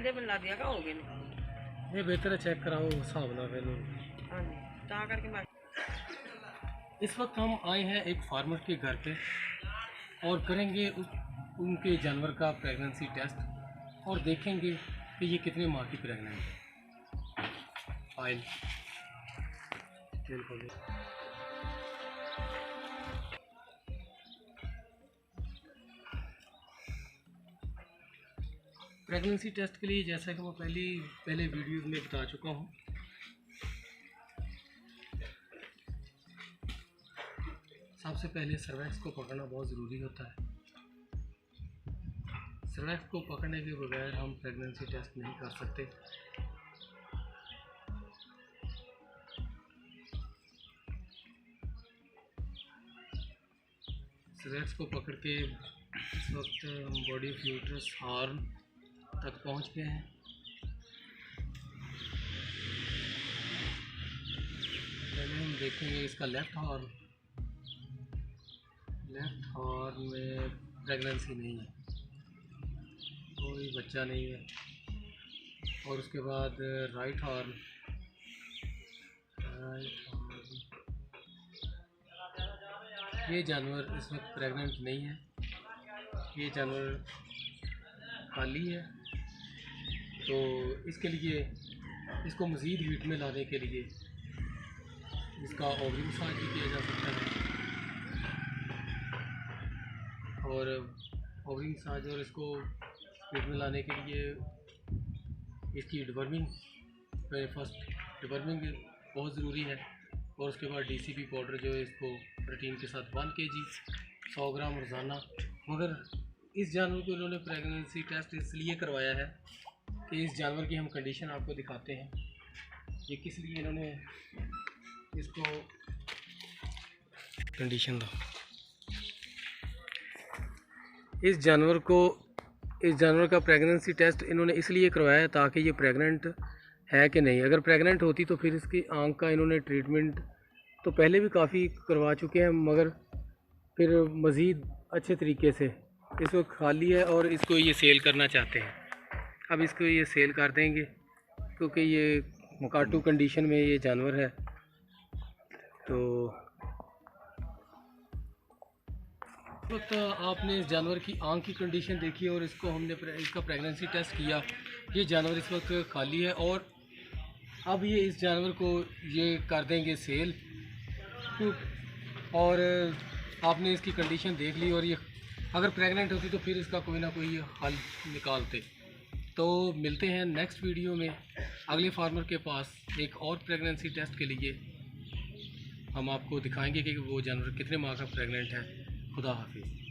दे मैं ला दिया का हो गए ने ये बेहतर है चेक कराओ हिसाब ना फिर। हाँ जी ता करके मैं इस वक्त हम आए हैं एक फार्मर के घर पे और करेंगे उनके जानवर का प्रेगनेंसी टेस्ट और देखेंगे कि ये कितने माह की प्रेगनेंट है। फाइल प्रेगनेंसी टेस्ट के लिए जैसा कि मैं पहले वीडियोस में बता चुका हूँ, सबसे पहले सर्वैक्स को पकड़ना बहुत ज़रूरी होता है। सर्वैक्स को पकड़ने के बगैर हम प्रेगनेंसी टेस्ट नहीं कर सकते। सर्वैक्स को पकड़ के इस वक्त बॉडी ऑफ यूट्रस हॉर्न तक पहुंच गए हैं। पहले हम देखेंगे इसका लेफ्ट हॉर्न में प्रेगनेंसी नहीं है, कोई बच्चा नहीं है। और उसके बाद राइट हॉर्न ये जानवर इस वक्त प्रेग्नेंट नहीं है, ये जानवर खाली है। तो इसके लिए इसको मज़ीद हीट में लाने के लिए इसका ओवरी मसाज भी किया जा सकता है और ओवरी मसाज और इसको हीट में लाने के लिए इसकी डिवर्मिंग फर्स्ट डिवर्मिंग बहुत ज़रूरी है। और उसके बाद DCP पाउडर जो है इसको प्रोटीन के साथ 1 kg 100 ग्राम रोज़ाना। मगर इस जानवर को इन्होंने प्रेगनेंसी टेस्ट इसलिए करवाया है कि इस जानवर की हम कंडीशन आपको दिखाते हैं। ये किस लिए इन्होंने इसको कंडीशन दो। इस जानवर का प्रेगनेंसी टेस्ट इन्होंने इसलिए करवाया है ताकि ये प्रेग्नेंट है कि नहीं। अगर प्रेग्नेंट होती तो फिर इसकी आँख का इन्होंने ट्रीटमेंट तो पहले भी काफ़ी करवा चुके हैं, मगर फिर मज़ीद अच्छे तरीके से। इस वक्त खाली है और इसको ये सेल करना चाहते हैं। अब इसको ये सेल कर देंगे क्योंकि ये मकाटू कंडीशन में ये जानवर है। तो वक्त आपने इस जानवर की आँख की कंडीशन देखी और इसको हमने इसका प्रेगनेंसी टेस्ट किया। ये जानवर इस वक्त खाली है और अब ये इस जानवर को ये कर देंगे सेल। और आपने इसकी कंडीशन देख ली और ये अगर प्रेग्नेंट होती तो फिर इसका कोई ना कोई हल निकालते। तो मिलते हैं नेक्स्ट वीडियो में अगले फार्मर के पास एक और प्रेगनेंसी टेस्ट के लिए। हम आपको दिखाएंगे कि वो जानवर कितने माह का प्रेग्नेंट है। खुदा हाफिज़।